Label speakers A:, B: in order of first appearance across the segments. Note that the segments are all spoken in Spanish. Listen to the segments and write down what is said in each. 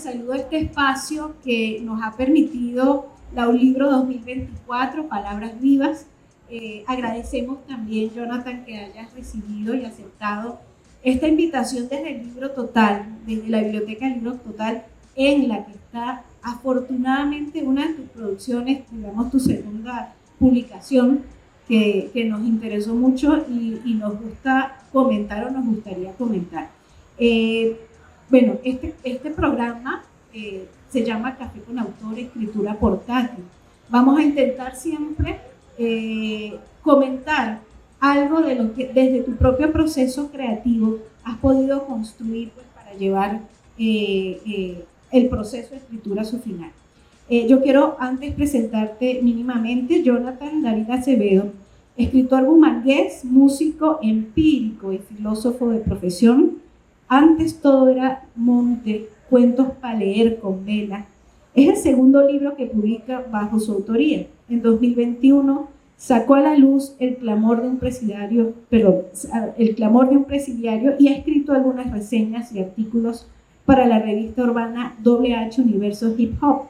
A: saludo a este espacio que nos ha permitido la Unlibro 2024, Palabras Vivas. Agradecemos también, Jonathan, que hayas recibido y aceptado esta invitación desde el Libro Total, desde la Biblioteca Libro Total, en la que está afortunadamente una de tus producciones, digamos tu segunda publicación, que nos interesó mucho y nos gusta comentar o nos gustaría comentar. Bueno, este programa se llama Café con Autor, Escritura Portátil. Vamos a intentar siempre comentar algo de lo que desde tu propio proceso creativo has podido construir pues, para llevar el proceso de escritura a su final. Yo quiero antes presentarte mínimamente Jonathan David Acevedo, escritor bumangués, músico empírico y filósofo de profesión. Antes todo era monte, cuentos para leer con vela. Es el segundo libro que publica bajo su autoría. En 2021 sacó a la luz El clamor de un presidiario y ha escrito algunas reseñas y artículos para la revista urbana H Universo Hip Hop.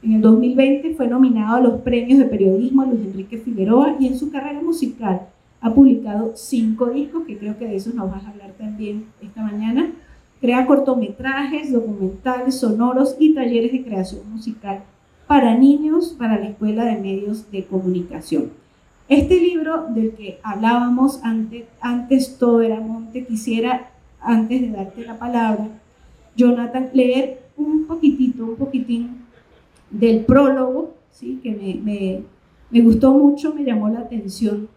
A: En el 2020 fue nominado a los premios de periodismo Luis Enrique Figueroa y en su carrera musical ha publicado 5 discos, que creo que de esos nos vas a hablar también esta mañana. Crea cortometrajes, documentales, sonoros y talleres de creación musical para niños, para la Escuela de Medios de Comunicación. Este libro del que hablábamos antes todo era monte, quisiera, antes de darte la palabra, Jonathan, leer un poquitín del prólogo, ¿sí? Que me gustó mucho, me llamó la atención,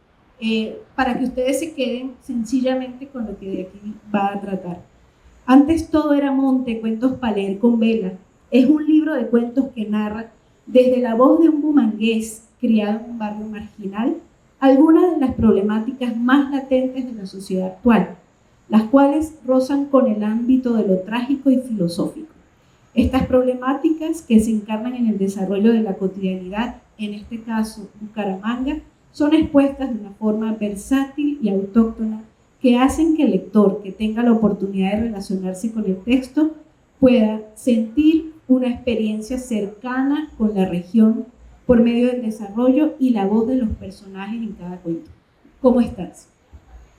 A: para que ustedes se queden sencillamente con lo que de aquí va a tratar. Antes todo era monte, cuentos para leer con vela. Es un libro de cuentos que narra, desde la voz de un bumangués criado en un barrio marginal, algunas de las problemáticas más latentes de la sociedad actual, las cuales rozan con el ámbito de lo trágico y filosófico. Estas problemáticas que se encarnan en el desarrollo de la cotidianidad, en este caso Bucaramanga, son expuestas de una forma versátil y autóctona que hacen que el lector que tenga la oportunidad de relacionarse con el texto pueda sentir una experiencia cercana con la región por medio del desarrollo y la voz de los personajes en cada cuento. ¿Cómo estás?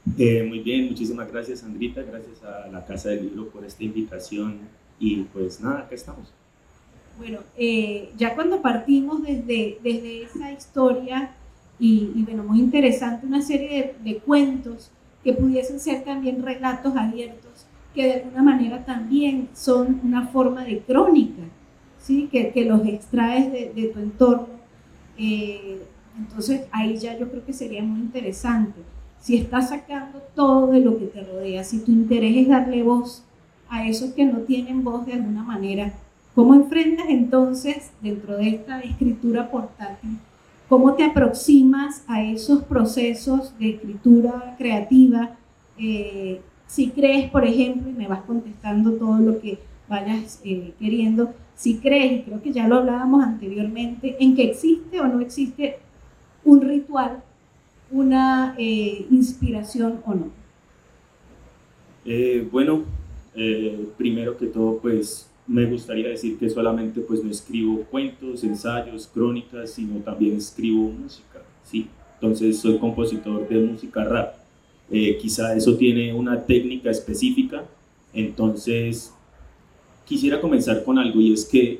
B: Muy bien, muchísimas gracias, Sandrita, gracias a la Casa del Libro por esta invitación y pues nada, acá estamos.
A: Bueno, ya cuando partimos desde esa historia y bueno, muy interesante, una serie de cuentos que pudiesen ser también relatos abiertos, que de alguna manera también son una forma de crónica, ¿sí? que los extraes de tu entorno. Entonces ahí ya yo creo que sería muy interesante. Si estás sacando todo de lo que te rodea, si tu interés es darle voz a esos que no tienen voz de alguna manera, ¿cómo enfrentas entonces dentro de esta escritura portátil? ¿Cómo te aproximas a esos procesos de escritura creativa? Si crees, por ejemplo, y me vas contestando todo lo que vayas queriendo, si crees, y creo que ya lo hablábamos anteriormente, en que existe o no existe un ritual, una inspiración o no.
B: Primero que todo, pues me gustaría decir que solamente pues no escribo cuentos, ensayos, crónicas, sino también escribo música, ¿sí? Entonces soy compositor de música rap. Quizá eso tiene una técnica específica, entonces quisiera comenzar con algo, y es que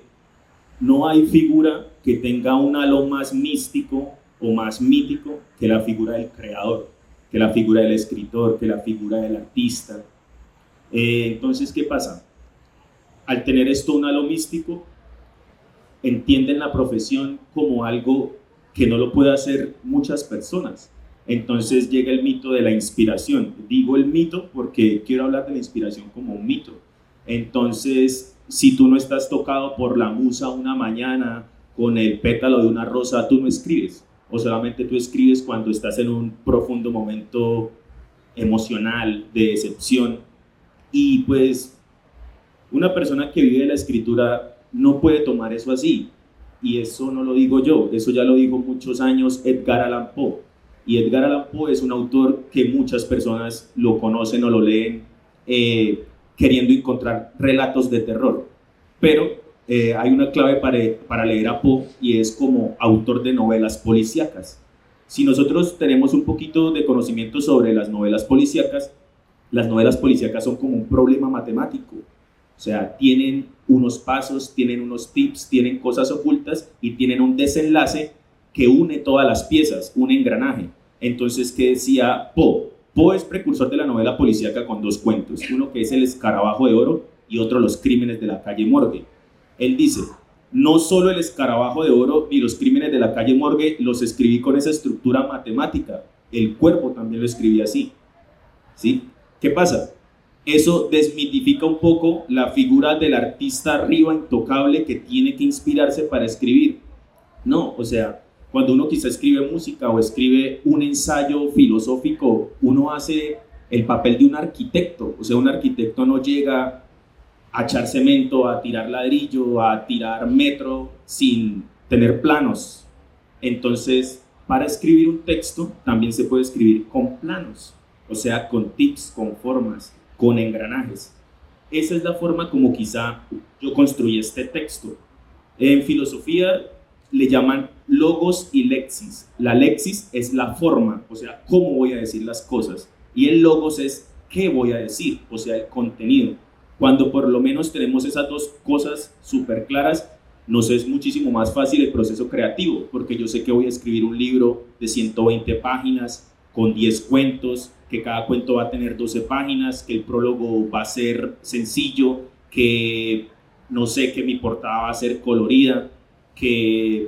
B: no hay figura que tenga un halo más místico o más mítico que la figura del creador, que la figura del escritor, que la figura del artista. Entonces, ¿qué pasa? Al tener esto un halo místico, entienden la profesión como algo que no lo puede hacer muchas personas. Entonces llega el mito de la inspiración. Digo el mito porque quiero hablar de la inspiración como un mito. Entonces, si tú no estás tocado por la musa una mañana con el pétalo de una rosa, tú no escribes. O solamente tú escribes cuando estás en un profundo momento emocional, de decepción. Y pues una persona que vive de la escritura no puede tomar eso así. Y eso no lo digo yo, eso ya lo dijo muchos años Edgar Allan Poe. Y Edgar Allan Poe es un autor que muchas personas lo conocen o lo leen queriendo encontrar relatos de terror. pero hay una clave para leer a Poe y es como autor de novelas policíacas. Si nosotros tenemos un poquito de conocimiento sobre las novelas policíacas son como un problema matemático. O sea, tienen unos pasos, tienen unos tips, tienen cosas ocultas y tienen un desenlace que une todas las piezas, un engranaje. Entonces, ¿qué decía Poe? Poe es precursor de la novela policíaca con dos cuentos, uno que es El Escarabajo de Oro y otro Los Crímenes de la Calle Morgue. Él dice, no solo El Escarabajo de Oro ni Los Crímenes de la Calle Morgue los escribí con esa estructura matemática, el Cuervo también lo escribí así, ¿sí? ¿Qué pasa? Eso desmitifica un poco la figura del artista arriba intocable que tiene que inspirarse para escribir. No, o sea, cuando uno quizá escribe música o escribe un ensayo filosófico, uno hace el papel de un arquitecto. O sea, un arquitecto no llega a echar cemento, a tirar ladrillo, a tirar metro sin tener planos. Entonces, para escribir un texto también se puede escribir con planos, o sea, con tips, con formas, con engranajes. Esa es la forma como quizá yo construí este texto. En filosofía le llaman logos y lexis. La lexis es la forma, o sea, cómo voy a decir las cosas. Y el logos es qué voy a decir, o sea, el contenido. Cuando por lo menos tenemos esas dos cosas súper claras, nos es muchísimo más fácil el proceso creativo, porque yo sé que voy a escribir un libro de 120 páginas con 10 cuentos, que cada cuento va a tener 12 páginas, que el prólogo va a ser sencillo, que no sé, que mi portada va a ser colorida, que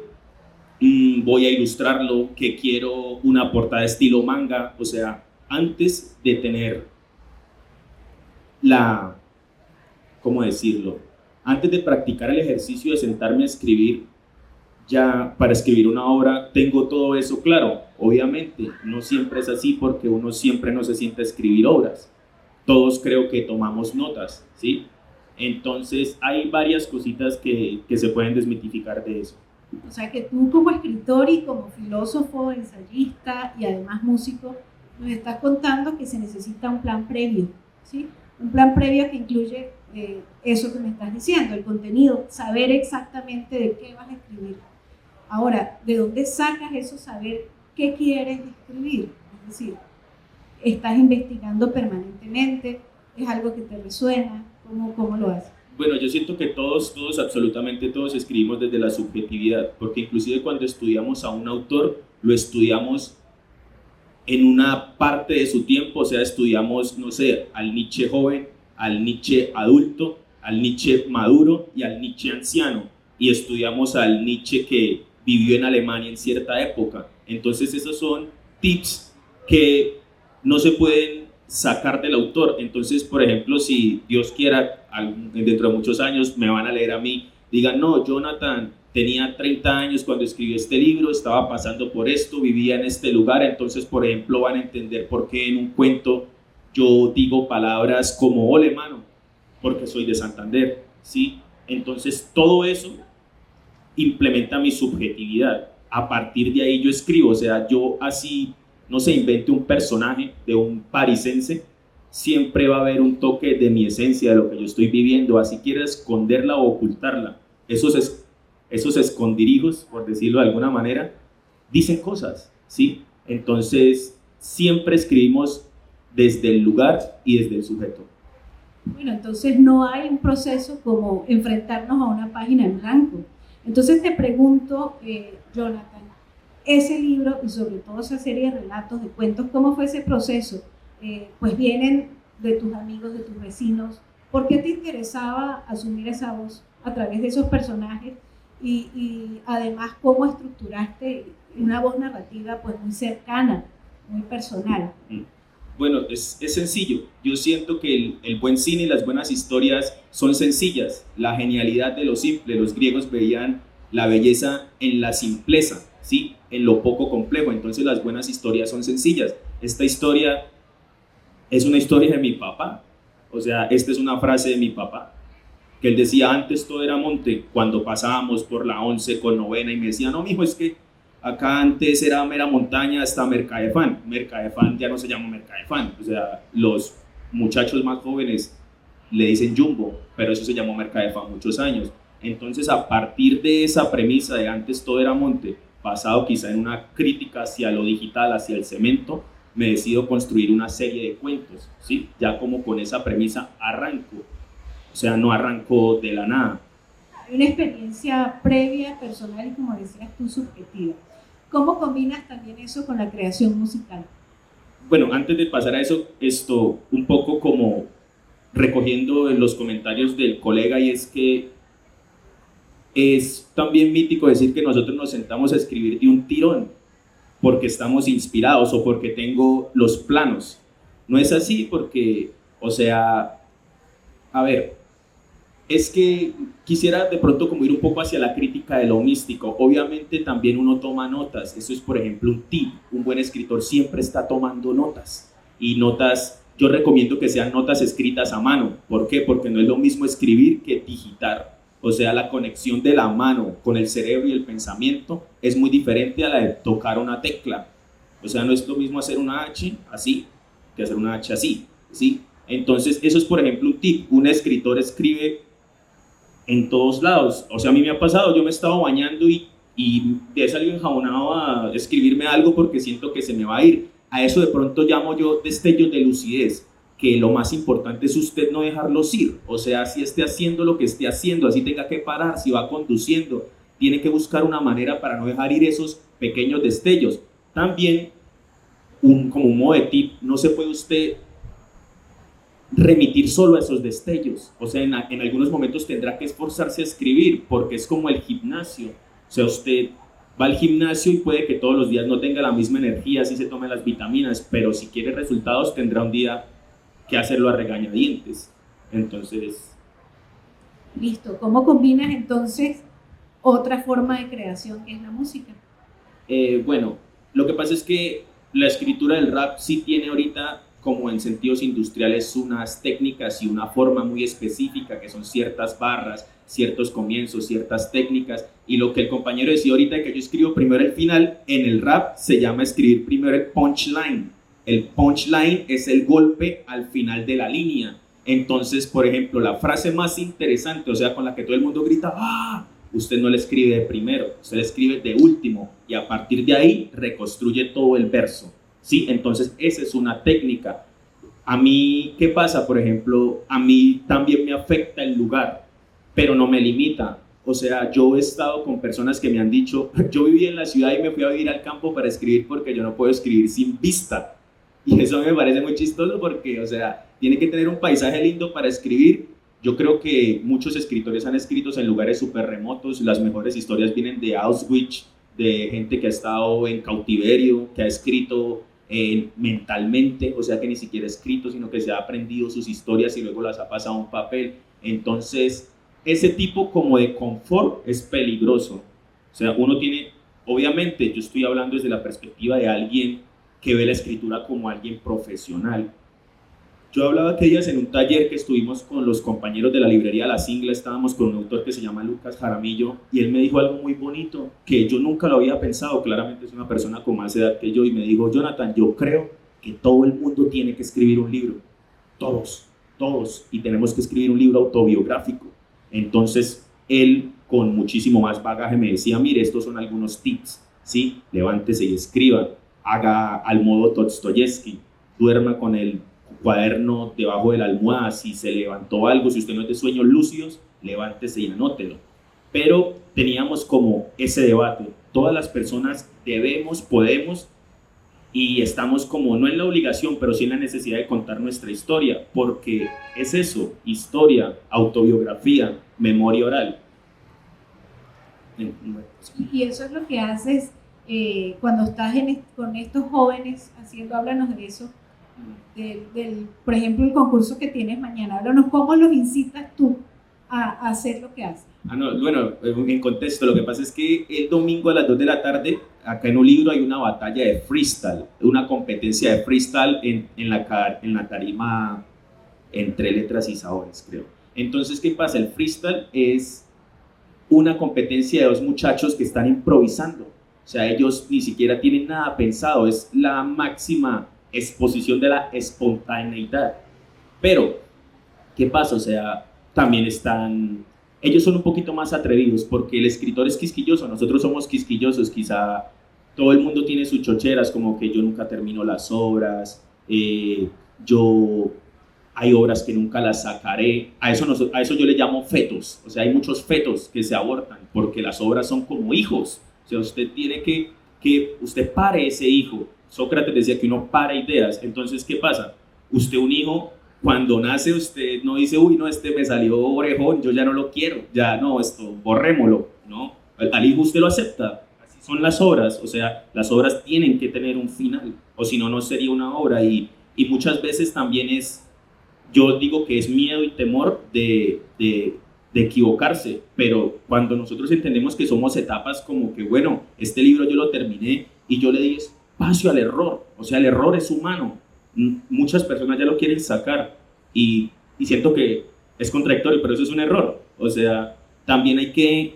B: voy a ilustrarlo, que quiero una portada estilo manga. O sea, antes de tener ¿cómo decirlo? Antes de practicar el ejercicio de sentarme a escribir, ya para escribir una obra tengo todo eso claro. Obviamente, no siempre es así porque uno siempre no se sienta a escribir obras. Todos creo que tomamos notas, ¿sí? Entonces, hay varias cositas que se pueden desmitificar de eso.
A: O sea que tú como escritor y como filósofo, ensayista y además músico, nos estás contando que se necesita un plan previo, ¿sí? Un plan previo que incluye eso que me estás diciendo, el contenido, saber exactamente de qué vas a escribir. Ahora, ¿de dónde sacas eso, saber qué quieres escribir? Es decir, ¿estás investigando permanentemente? ¿Es algo que te resuena? ¿Cómo lo haces?
B: Bueno, yo siento que todos, absolutamente todos escribimos desde la subjetividad, porque inclusive cuando estudiamos a un autor, lo estudiamos en una parte de su tiempo. O sea, estudiamos, no sé, al Nietzsche joven, al Nietzsche adulto, al Nietzsche maduro y al Nietzsche anciano, y estudiamos al Nietzsche que vivió en Alemania en cierta época. Entonces esos son tips que no se pueden sacar del autor. Entonces, por ejemplo, si Dios quiera, dentro de muchos años me van a leer a mí, digan, no, Jonathan tenía 30 años cuando escribió este libro, estaba pasando por esto, vivía en este lugar. Entonces, por ejemplo, van a entender por qué en un cuento yo digo palabras como ole mano, porque soy de Santander, ¿sí? Entonces, todo eso implementa mi subjetividad. A partir de ahí yo escribo. O sea, yo así, no sé, invente un personaje de un parisense, siempre va a haber un toque de mi esencia, de lo que yo estoy viviendo. Así quiero esconderla o ocultarla. Esos escondirijos, por decirlo de alguna manera, dicen cosas, ¿sí? Entonces, siempre escribimos desde el lugar y desde el sujeto.
A: Bueno, entonces no hay un proceso como enfrentarnos a una página en blanco. Entonces te pregunto, Jonathan, ese libro y sobre todo esa serie de relatos, de cuentos, ¿cómo fue ese proceso? Pues vienen de tus amigos, de tus vecinos. ¿Por qué te interesaba asumir esa voz a través de esos personajes? Y además, ¿cómo estructuraste una voz narrativa pues muy cercana, muy personal?
B: Bueno, es sencillo. Yo siento que el buen cine y las buenas historias son sencillas. La genialidad de lo simple. Los griegos veían la belleza en la simpleza, ¿sí? En lo poco complejo. Entonces las buenas historias son sencillas. Esta historia es una historia de mi papá. O sea, esta es una frase de mi papá, que él decía, antes todo era monte, cuando pasábamos por la 11 con novena, y me decía, no, mijo, es que acá antes era mera montaña hasta Mercadefán. Mercadefán ya no se llama Mercadefán. O sea, los muchachos más jóvenes le dicen Jumbo, pero eso se llamó Mercadefa muchos años. Entonces, a partir de esa premisa de antes todo era monte, basado quizá en una crítica hacia lo digital, hacia el cemento, me decido construir una serie de cuentos, ¿sí? Ya como con esa premisa arranco, o sea, no arranco de la nada.
A: Hay una experiencia previa, personal y, como decías tú, subjetiva. ¿Cómo combinas también eso con la creación musical?
B: Bueno, antes de pasar a eso, esto un poco como recogiendo en los comentarios del colega, y es que es también mítico decir que nosotros nos sentamos a escribir de un tirón porque estamos inspirados o porque tengo los planos. No es así porque, o sea, a ver, es que quisiera de pronto como ir un poco hacia la crítica de lo místico. Obviamente también uno toma notas. Eso es, por ejemplo, un tip. Un buen escritor siempre está tomando notas. Y notas, yo recomiendo que sean notas escritas a mano. ¿Por qué? Porque no es lo mismo escribir que digitar. O sea, la conexión de la mano con el cerebro y el pensamiento es muy diferente a la de tocar una tecla. O sea, no es lo mismo hacer una H así que hacer una H así, ¿sí? Entonces, eso es, por ejemplo, un tip. Un escritor escribe en todos lados. O sea, a mí me ha pasado, yo me he estado bañando y he salido enjabonado a escribirme algo porque siento que se me va a ir. A eso de pronto llamo yo destellos de lucidez, que lo más importante es usted no dejarlos ir. O sea, si esté haciendo lo que esté haciendo, así tenga que parar, si va conduciendo, tiene que buscar una manera para no dejar ir esos pequeños destellos. También, como un modo de tip, no se puede usted remitir solo a esos destellos. O sea, en algunos momentos tendrá que esforzarse a escribir, porque es como el gimnasio. O sea, usted va al gimnasio y puede que todos los días no tenga la misma energía, si se tome las vitaminas, pero si quiere resultados tendrá un día que hacerlo a regañadientes. Entonces...
A: Listo. ¿Cómo combinas entonces otra forma de creación que es la música?
B: Bueno, lo que pasa es que la escritura del rap sí tiene ahorita, como en sentidos industriales, unas técnicas y una forma muy específica, que son ciertas barras, ciertos comienzos, ciertas técnicas, y lo que el compañero decía ahorita, que yo escribo primero el final, en el rap se llama escribir primero el punchline. El punchline es el golpe al final de la línea. Entonces, por ejemplo, la frase más interesante, o sea, con la que todo el mundo grita ¡ah!, usted no la escribe de primero, usted la escribe de último, y a partir de ahí reconstruye todo el verso. ¿Sí? Entonces, esa es una técnica. A mí, ¿qué pasa? Por ejemplo, a mí también me afecta el lugar, pero no me limita. O sea, yo he estado con personas que me han dicho, yo viví en la ciudad y me fui a vivir al campo para escribir porque yo no puedo escribir sin vista. Y eso me parece muy chistoso porque, o sea, tiene que tener un paisaje lindo para escribir. Yo creo que muchos escritores han escrito en lugares súper remotos. Las mejores historias vienen de Auschwitz, de gente que ha estado en cautiverio, que ha escrito mentalmente, o sea que ni siquiera ha escrito, sino que se ha aprendido sus historias y luego las ha pasado a un papel. Entonces, ese tipo como de confort es peligroso. O sea, uno tiene, obviamente, yo estoy hablando desde la perspectiva de alguien que ve la escritura como alguien profesional. Yo hablaba aquellas en un taller que estuvimos con los compañeros de la librería La Singla, estábamos con un autor que se llama Lucas Jaramillo, y él me dijo algo muy bonito, que yo nunca lo había pensado. Claramente es una persona con más edad que yo, y me dijo: Jonathan, yo creo que todo el mundo tiene que escribir un libro, todos, y tenemos que escribir un libro autobiográfico. Entonces, él, con muchísimo más bagaje, me decía: mire, estos son algunos tips, ¿sí? Levántese y escriba, haga al modo Dostoyevsky, duerma con el cuaderno debajo de la almohada, si se levantó algo, si usted no es de sueños lúcidos, levántese y anótelo. Pero teníamos como ese debate, todas las personas debemos, podemos, y estamos como no en la obligación, pero sí en la necesidad de contar nuestra historia, porque es eso: historia, autobiografía, memoria oral.
A: Y eso es lo que haces cuando estás con estos jóvenes haciendo, háblanos de eso, por ejemplo, el concurso que tienes mañana. Háblanos cómo los incitas tú a hacer lo que haces.
B: No, bueno, en contexto, lo que pasa es que el domingo a las 2 de la tarde, acá en Olivro, hay una batalla de freestyle, una competencia de freestyle en la tarima Entre Letras y Sabores, creo. Entonces, ¿qué pasa? El freestyle es una competencia de dos muchachos que están improvisando. O sea, ellos ni siquiera tienen nada pensado, es la máxima exposición de la espontaneidad. Pero ¿qué pasa? O sea, también ellos son un poquito más atrevidos porque el escritor es quisquilloso, nosotros somos quisquillosos, quizá todo el mundo tiene sus chocheras, como que yo nunca termino las obras, yo hay obras que nunca las sacaré, a eso yo le llamo fetos, o sea, hay muchos fetos que se abortan porque las obras son como hijos, o sea, usted tiene que usted pare ese hijo. Sócrates decía que uno para ideas, entonces, ¿qué pasa? Usted un hijo, cuando nace usted no dice, uy, no, este me salió orejón, yo ya no lo quiero, ya no, esto, borrémoslo, ¿no? Al hijo usted lo acepta, así son las obras, o sea, las obras tienen que tener un final, o si no, no sería una obra, y muchas veces también yo digo que es miedo y temor de equivocarse, pero cuando nosotros entendemos que somos etapas como que, bueno, este libro yo lo terminé y yo le di espacio al error, o sea, el error es humano, muchas personas ya lo quieren sacar y siento que es contradictorio, pero eso es un error, o sea, también hay que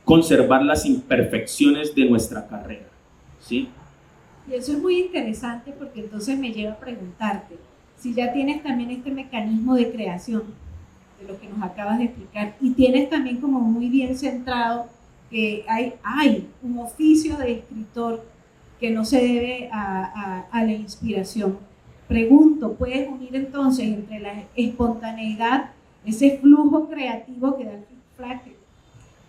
B: conservar las imperfecciones de nuestra carrera, ¿sí?
A: Y eso es muy interesante porque entonces me lleva a preguntarte, si ya tienes también este mecanismo de creación, de lo que nos acabas de explicar, y tienes también como muy bien centrado que hay un oficio de escritor que no se debe a la inspiración. Pregunto, ¿puedes unir entonces entre la espontaneidad, ese flujo creativo que da el flash,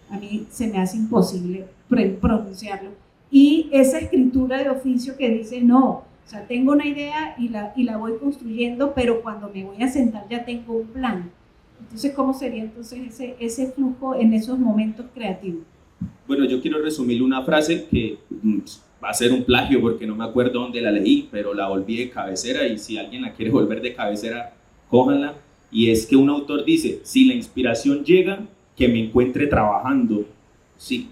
A: a mí se me hace imposible pronunciarlo, y esa escritura de oficio que dice, no, o sea, tengo una idea y la voy construyendo, pero cuando me voy a sentar ya tengo un plan? Entonces, ¿cómo sería entonces ese flujo en esos momentos creativos?
B: Bueno, yo quiero resumirle una frase que va a ser un plagio porque no me acuerdo dónde la leí, pero la volví de cabecera y si alguien la quiere volver de cabecera, cójanla. Y es que un autor dice, si la inspiración llega, que me encuentre trabajando. Sí.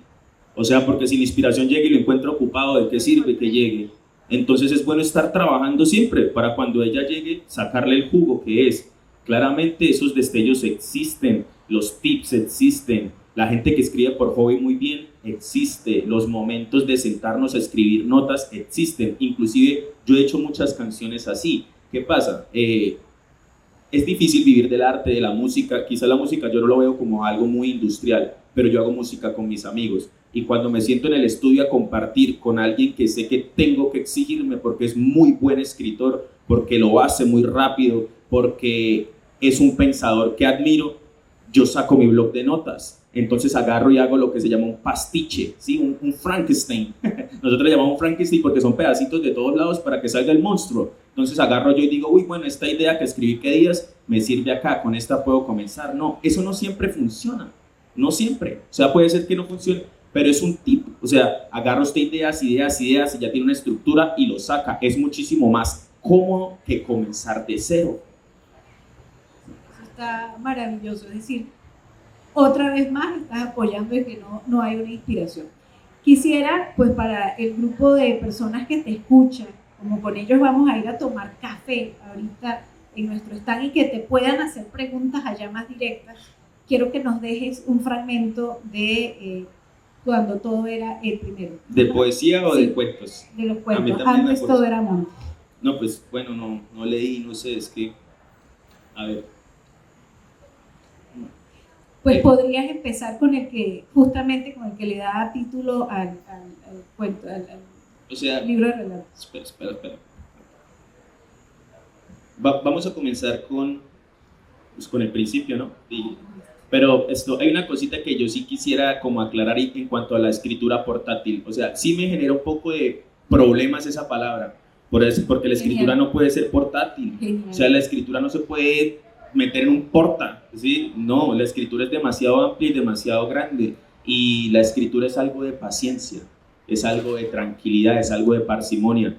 B: O sea, porque si la inspiración llega y lo encuentro ocupado, ¿de qué sirve que llegue? Entonces es bueno estar trabajando siempre para cuando ella llegue, sacarle el jugo que es. Claramente esos destellos existen, los tips existen, la gente que escribe por hobby muy bien existe, los momentos de sentarnos a escribir notas existen, inclusive yo he hecho muchas canciones así. ¿Qué pasa? Es difícil vivir del arte, de la música, quizá la música yo no lo veo como algo muy industrial, pero yo hago música con mis amigos y cuando me siento en el estudio a compartir con alguien que sé que tengo que exigirme porque es muy buen escritor, porque lo hace muy rápido, porque es un pensador que admiro, yo saco mi blog de notas, entonces agarro y hago lo que se llama un pastiche, ¿sí? un Frankenstein. Nosotros le llamamos Frankenstein porque son pedacitos de todos lados para que salga el monstruo. Entonces agarro yo y digo, uy, bueno, esta idea que escribí qué días me sirve acá, con esta puedo comenzar. No, eso no siempre funciona, no siempre. O sea, puede ser que no funcione, pero es un tip. O sea, agarra usted ideas y ya tiene una estructura y lo saca. Es muchísimo más cómodo que comenzar de cero.
A: Eso está maravilloso, es decir, otra vez más estás apoyando de que no hay una inspiración. Quisiera, pues para el grupo de personas que te escuchan, como con ellos vamos a ir a tomar café ahorita en nuestro stand y que te puedan hacer preguntas allá más directas, quiero que nos dejes un fragmento de cuando todo era el primero.
B: ¿De poesía o de cuentos?
A: De los cuentos, antes todo era monte.
B: No, pues bueno, no leí, no sé, es que, a ver.
A: Pues podrías empezar con el que, justamente con el que le da título al cuento,
B: o sea,
A: libro de relatos.
B: Espera. Vamos a comenzar con el principio, ¿no? Pero hay una cosita que yo sí quisiera como aclarar en cuanto a la escritura portátil. O sea, sí me genera un poco de problemas esa palabra, porque la escritura no puede ser portátil. O sea, la escritura no se puede meter en un porta, ¿sí? No, la escritura es demasiado amplia y demasiado grande. Y la escritura es algo de paciencia, es algo de tranquilidad, es algo de parsimonia.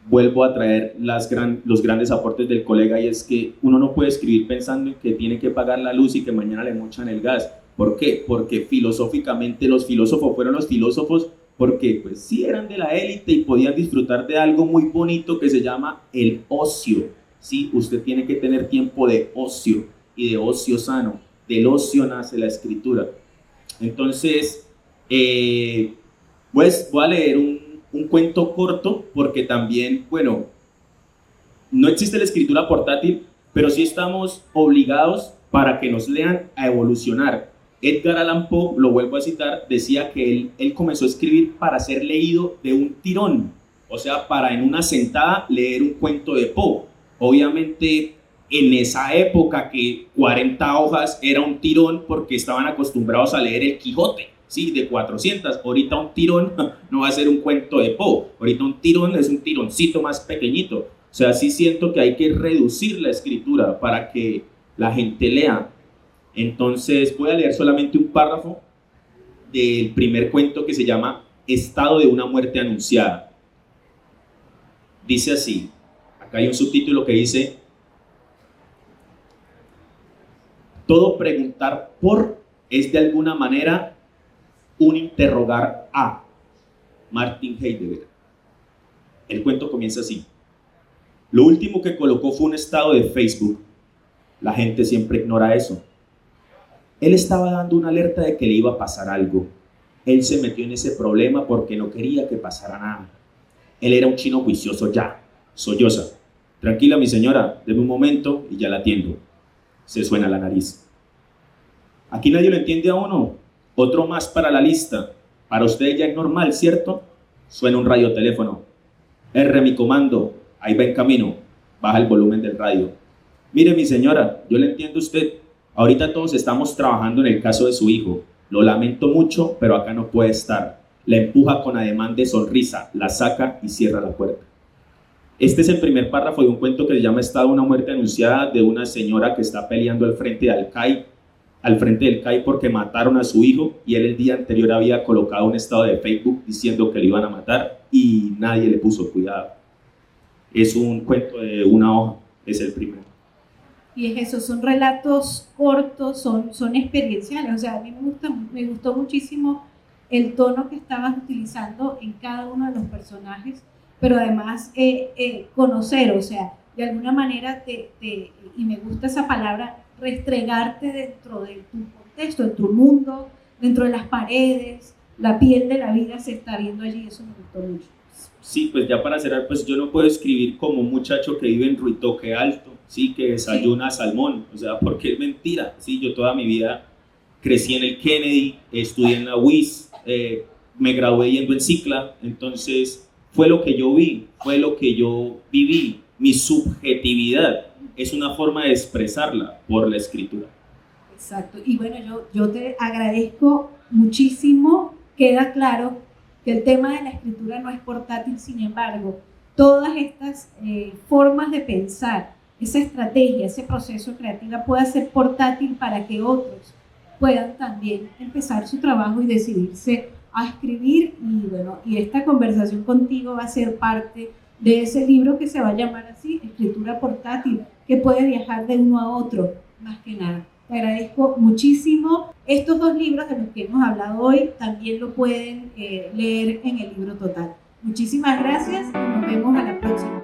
B: Vuelvo a traer los grandes aportes del colega y es que uno no puede escribir pensando en que tiene que pagar la luz y que mañana le mochan el gas. ¿Por qué? Porque filosóficamente los filósofos fueron los filósofos porque pues sí eran de la élite y podían disfrutar de algo muy bonito que se llama el ocio. Sí, usted tiene que tener tiempo de ocio y de ocio sano. Del ocio nace la escritura. Entonces, pues voy a leer un cuento corto porque también, bueno, no existe la escritura portátil pero sí estamos obligados para que nos lean a evolucionar. Edgar Allan Poe, lo vuelvo a citar, decía que él comenzó a escribir para ser leído de un tirón, o sea, para en una sentada leer un cuento de Poe. Obviamente, en esa época que 40 hojas era un tirón porque estaban acostumbrados a leer el Quijote, ¿sí? De 400. Ahorita un tirón no va a ser un cuento de Poe, ahorita un tirón es un tironcito más pequeñito. O sea, sí siento que hay que reducir la escritura para que la gente lea. Entonces voy a leer solamente un párrafo del primer cuento que se llama Estado de una muerte anunciada. Dice así, acá hay un subtítulo que dice: todo preguntar por es de alguna manera un interrogar a. Martin Heidegger. El cuento comienza así: lo último que colocó fue un estado de Facebook. La gente siempre ignora eso. Él estaba dando una alerta de que le iba a pasar algo. Él se metió en ese problema porque no quería que pasara nada. Él era un chino juicioso ya, solloza. Tranquila, mi señora, deme un momento y ya la atiendo. Se suena la nariz. Aquí nadie lo entiende a uno. Otro más para la lista. Para usted ya es normal, ¿cierto? Suena un radioteléfono. R, mi comando, ahí va en camino. Baja el volumen del radio. Mire, mi señora, yo le entiendo a usted. Ahorita todos estamos trabajando en el caso de su hijo. Lo lamento mucho, pero acá no puede estar. La empuja con ademán de sonrisa, la saca y cierra la puerta. Este es el primer párrafo de un cuento que se llama Estado de una muerte anunciada, de una señora que está peleando al frente del CAI porque mataron a su hijo, y él el día anterior había colocado un estado de Facebook diciendo que le iban a matar y nadie le puso cuidado. Es un cuento de una hoja, es el primero.
A: Y es eso, son relatos cortos, son experienciales. O sea, a mí me gustó muchísimo el tono que estabas utilizando en cada uno de los personajes, pero además conocer, o sea, de alguna manera, y me gusta esa palabra, restregarte dentro de tu contexto, en tu mundo, dentro de las paredes, la piel de la vida se está viendo allí, eso me gustó mucho.
B: Sí, pues ya para cerrar, pues yo no puedo escribir como un muchacho que vive en Ruitoque Alto, sí, que desayuna salmón, o sea, porque es mentira, sí, yo toda mi vida crecí en el Kennedy, estudié en la UIS, me gradué yendo en cicla, entonces fue lo que yo vi, fue lo que yo viví, mi subjetividad es una forma de expresarla por la escritura.
A: Exacto, y bueno, yo te agradezco muchísimo, queda claro que el tema de la escritura no es portátil, sin embargo, todas estas formas de pensar, esa estrategia, ese proceso creativo pueda ser portátil para que otros puedan también empezar su trabajo y decidirse a escribir. Y bueno, y esta conversación contigo va a ser parte de ese libro que se va a llamar así, Escritura Portátil, que puede viajar de uno a otro, más que nada. Te agradezco muchísimo. Estos dos libros de los que hemos hablado hoy también lo pueden leer en el libro total. Muchísimas gracias y nos vemos a la próxima.